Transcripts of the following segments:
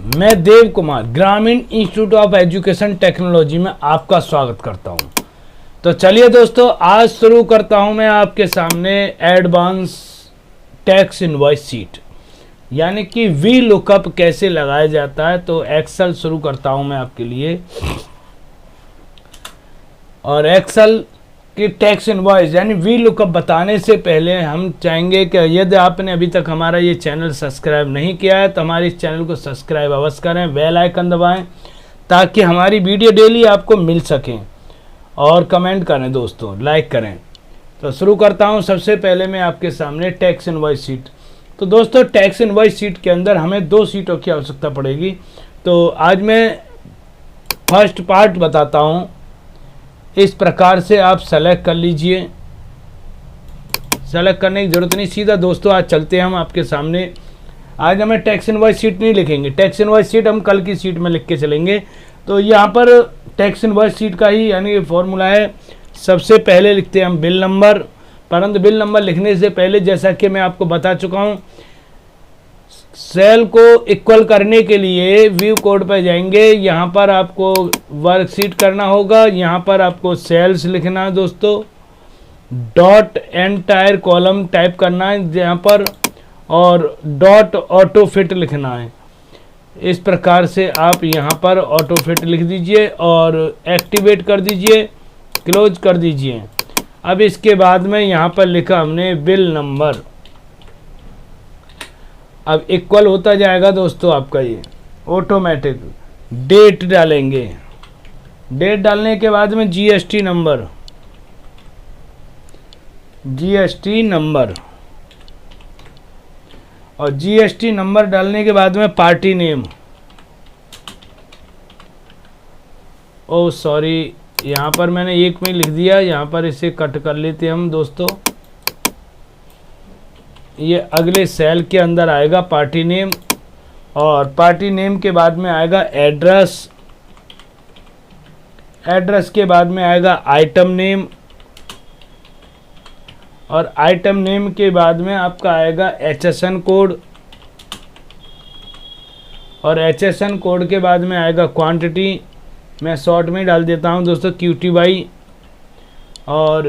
मैं देव कुमार ग्रामीण institute of education technology में आपका स्वागत करता हूं। तो चलिए दोस्तों, आज शुरू करता हूं मैं आपके सामने एडवांस टैक्स इनवॉइस शीट, यानी कि वी लुकअप कैसे लगाया जाता है। तो एक्सेल शुरू करता हूं मैं आपके लिए, और एक्सेल कि टैक्स इनवॉइस यानी वी लुकअप बताने से पहले हम चाहेंगे कि यदि आपने अभी तक हमारा ये चैनल सब्सक्राइब नहीं किया है तो हमारे इस चैनल को सब्सक्राइब अवश्य करें, बेल आइकन दबाएं ताकि हमारी वीडियो डेली आपको मिल सकें, और कमेंट करें दोस्तों, लाइक करें। तो शुरू करता हूं। सबसे पहले मैं आपके सामने टैक्स इनवॉइस शीट। तो दोस्तों, टैक्स इनवॉइस शीट के अंदर हमें 2 शीटों की आवश्यकता पड़ेगी। तो आज मैं फर्स्ट पार्ट बताता हूँ। इस प्रकार से आप सेलेक्ट कर लीजिए। सेलेक्ट करने की ज़रूरत नहीं, सीधा दोस्तों आज चलते हैं हम आपके सामने। आज हमें टैक्स इनवॉइस शीट नहीं लिखेंगे, टैक्स इनवॉइस शीट हम कल की शीट में लिख के चलेंगे। तो यहाँ पर टैक्स इनवॉइस शीट का ही यानी फॉर्मूला है। सबसे पहले लिखते हैं हम बिल नंबर, परंतु बिल नंबर लिखने से पहले जैसा कि मैं आपको बता चुका हूँ, सेल को इक्वल करने के लिए व्यू कोड पर जाएंगे। यहाँ पर आपको वर्कशीट करना होगा, यहाँ पर आपको सेल्स लिखना है दोस्तों, डॉट एंटायर कॉलम टाइप करना है यहाँ पर, और डॉट ऑटो फिट लिखना है। इस प्रकार से आप यहाँ पर ऑटो फिट लिख दीजिए और एक्टिवेट कर दीजिए, क्लोज कर दीजिए। अब इसके बाद में यहाँ पर लिखा हमने बिल नंबर। अब इक्वल होता जाएगा दोस्तों आपका ये ऑटोमेटिक। डेट डालेंगे, डेट डालने के बाद में जीएसटी नंबर, जीएसटी नंबर, और जीएसटी नंबर डालने के बाद में पार्टी नेम। ओ सॉरी, यहाँ पर मैंने एक में लिख दिया, यहाँ पर इसे कट कर लेते हैं हम दोस्तों। ये अगले सेल के अंदर आएगा पार्टी नेम, और पार्टी नेम के बाद में आएगा एड्रेस, एड्रेस के बाद में आएगा आइटम नेम, और आइटम नेम के बाद में आपका आएगा एचएसएन कोड, और एचएसएन कोड के बाद में आएगा क्वांटिटी। मैं शॉर्ट में डाल देता हूं दोस्तों QTY, और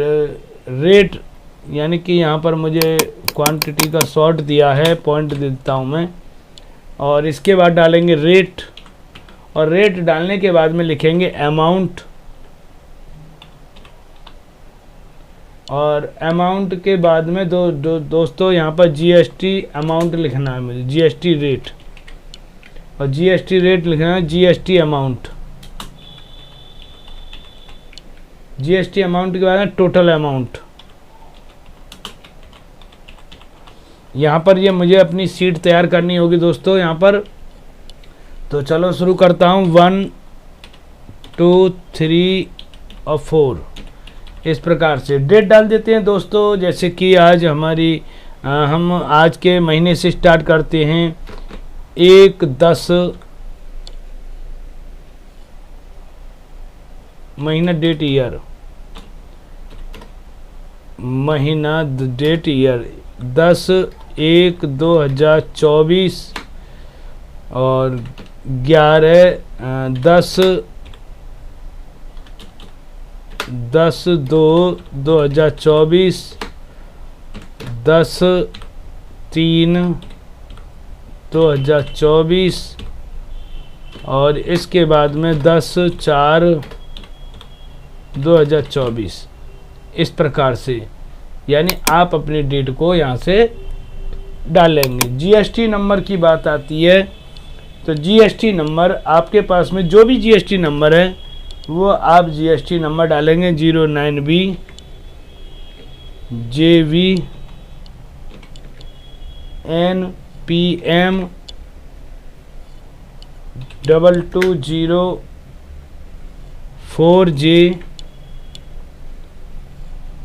रेट, यानी कि यहाँ पर मुझे क्वांटिटी का शॉर्ट दिया है, पॉइंट देता हूँ मैं। और इसके बाद डालेंगे रेट, और रेट डालने के बाद में लिखेंगे अमाउंट, और अमाउंट के बाद में दोस्तों यहाँ पर जीएसटी अमाउंट लिखना है मुझे, जीएसटी रेट, और जीएसटी रेट लिखना है जीएसटी अमाउंट। जीएसटी अमाउंट के बाद में टोटल अमाउंट। यहाँ पर ये मुझे अपनी सीट तैयार करनी होगी दोस्तों यहाँ पर। तो चलो शुरू करता हूँ। 1 2 3 और 4 इस प्रकार से डेट डाल देते हैं दोस्तों। जैसे कि आज हमारी हम आज के महीने से स्टार्ट करते हैं 1/10 महीना, डेट ईयर, महीना डेट ईयर 10/1/2024 और 11/10/2/2024, 10/3/2024, और इसके बाद में 10/4/2024। इस प्रकार से यानी आप अपनी डेट को यहाँ से डालेंगे। जीएसटी नंबर की बात आती है, तो जीएसटी नंबर आपके पास में जो भी जीएसटी नंबर है वो आप जीएसटी नंबर डालेंगे। 09B JV NPM 2204J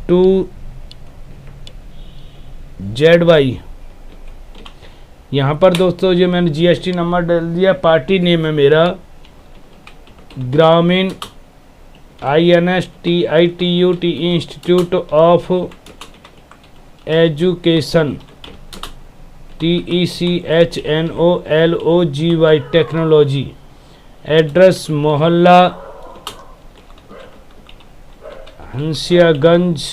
2ZY। यहाँ पर दोस्तों जो मैंने जीएसटी नंबर डाल दिया। पार्टी नेम है मेरा ग्रामीण INSTITUT institute of education TECHNOLOGY technology. Address मोहल्ला हंसियागंज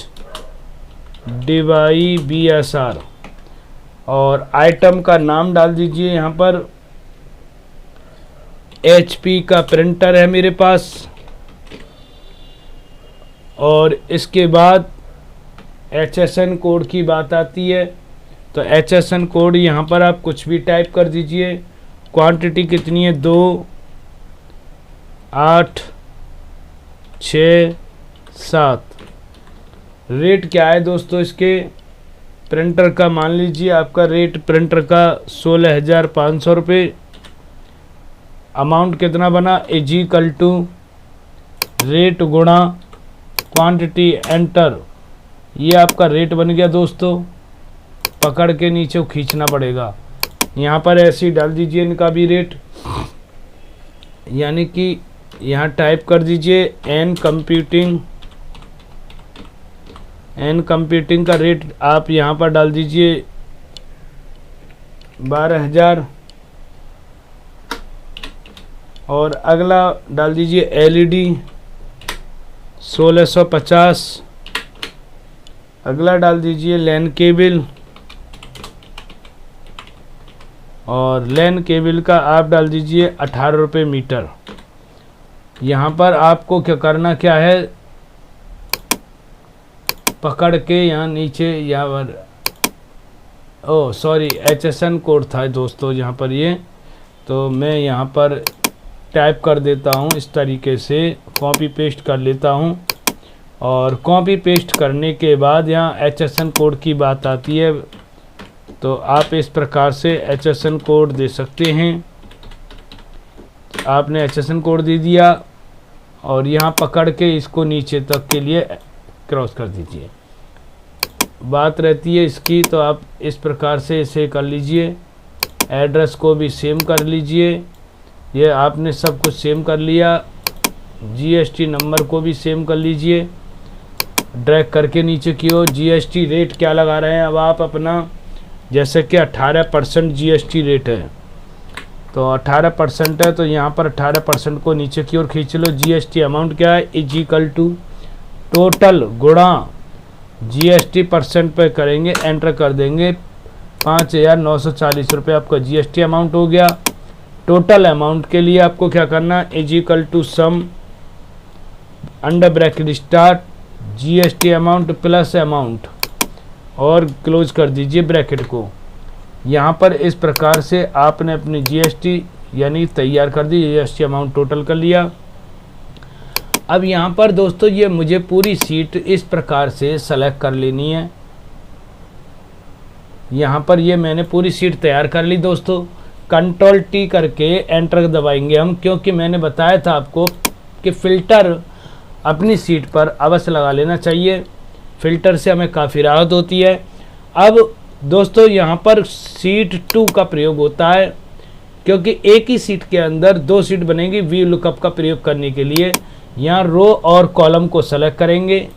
डिवाई BSR। और आइटम का नाम डाल दीजिए यहाँ पर। HP का प्रिंटर है मेरे पास। और इसके बाद HSN कोड की बात आती है, तो HSN कोड यहाँ पर आप कुछ भी टाइप कर दीजिए। क्वांटिटी कितनी है? 2, 8, 6, 7। रेट क्या है दोस्तों इसके प्रिंटर का? मान लीजिए आपका रेट प्रिंटर का 16,500 रुपये। अमाउंट कितना बना? इजिकल टू रेट गुणा क्वांटिटी एंटर। ये आपका रेट बन गया दोस्तों। पकड़ के नीचे खींचना पड़ेगा। यहाँ पर ऐसे ही डाल दीजिए इनका भी रेट, यानी कि यहाँ टाइप कर दीजिए एन कंप्यूटिंग का रेट आप यहाँ पर डाल दीजिए 12,000। और अगला डाल दीजिए LED 1650। अगला डाल दीजिए लैन केबल, और लैन केबल का आप डाल दीजिए 18 रुपये मीटर। यहाँ पर आपको क्या करना क्या है, पकड़ के यहाँ नीचे यहाँ पर, ओ सॉरी HSN कोड था दोस्तों यहाँ पर ये, तो मैं यहाँ पर टाइप कर देता हूँ इस तरीके से, कॉपी पेस्ट कर लेता हूँ। और कॉपी पेस्ट करने के बाद यहाँ HSN कोड की बात आती है, तो आप इस प्रकार से HSN कोड दे सकते हैं। आपने HSN कोड दे दिया और यहाँ पकड़ के इसको नीचे तक के लिए क्रॉस कर दीजिए। बात रहती है इसकी, तो आप इस प्रकार से इसे कर लीजिए। एड्रेस को भी सेम कर लीजिए। ये आपने सब कुछ सेम कर लिया। GST नंबर को भी सेम कर लीजिए। ड्रैग करके नीचे की ओर GST रेट क्या लगा रहे हैं अब आप अपना, जैसे कि 18% GST रेट है, तो 18% है, तो यहाँ पर 18% को नीचे की ओर खींच लो। GST अमाउंट क्या है? इजिकल टू टोटल गुणा GST परसेंट पे करेंगे, एंटर कर देंगे। 5,940 रुपये आपका GST अमाउंट हो गया। टोटल अमाउंट के लिए आपको क्या करना है? Is equal to sum under bracket start GST amount plus amount, और क्लोज कर दीजिए ब्रैकेट को। यहाँ पर इस प्रकार से आपने अपनी GST यानी तैयार कर दी। GST अमाउंट टोटल कर लिया। अब यहाँ पर दोस्तों ये मुझे पूरी सीट इस प्रकार से सेलेक्ट कर लेनी है। यहाँ पर ये मैंने पूरी सीट तैयार कर ली दोस्तों। कंट्रोल T करके एंटर दबाएंगे हम, क्योंकि मैंने बताया था आपको कि फ़िल्टर अपनी सीट पर अवश्य लगा लेना चाहिए। फ़िल्टर से हमें काफ़ी राहत होती है। अब दोस्तों यहाँ पर सीट 2 का प्रयोग होता है, क्योंकि एक ही सीट के अंदर 2 सीट बनेगी। वी लुकअप का प्रयोग करने के लिए यहाँ रो और कॉलम को सेलेक्ट करेंगे,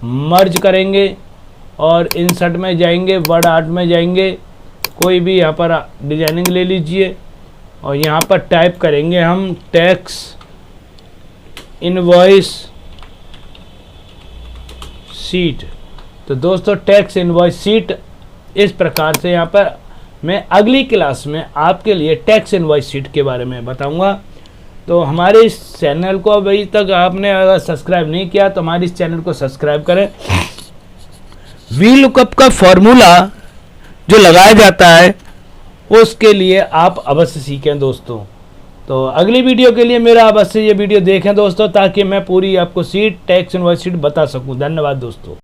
मर्ज करेंगे और इंसर्ट में जाएंगे, वर्ड आर्ट में जाएंगे, कोई भी यहाँ पर डिजाइनिंग ले लीजिए और यहाँ पर टाइप करेंगे हम टैक्स इनवॉइस सीट। तो दोस्तों टैक्स इनवॉइस सीट इस प्रकार से यहाँ पर मैं अगली क्लास में आपके लिए टैक्स इनवॉइस सीट के बारे में बताऊंगा। तो हमारे इस चैनल को अभी तक आपने अगर सब्सक्राइब नहीं किया तो हमारे इस चैनल को सब्सक्राइब करें। वी लुकअप का फॉर्मूला जो लगाया जाता है उसके लिए आप अवश्य सीखें दोस्तों। तो अगली वीडियो के लिए मेरा अवश्य ये वीडियो देखें दोस्तों, ताकि मैं पूरी आपको सीट टैक्स इनवॉइस सीट बता सकूं। धन्यवाद दोस्तों।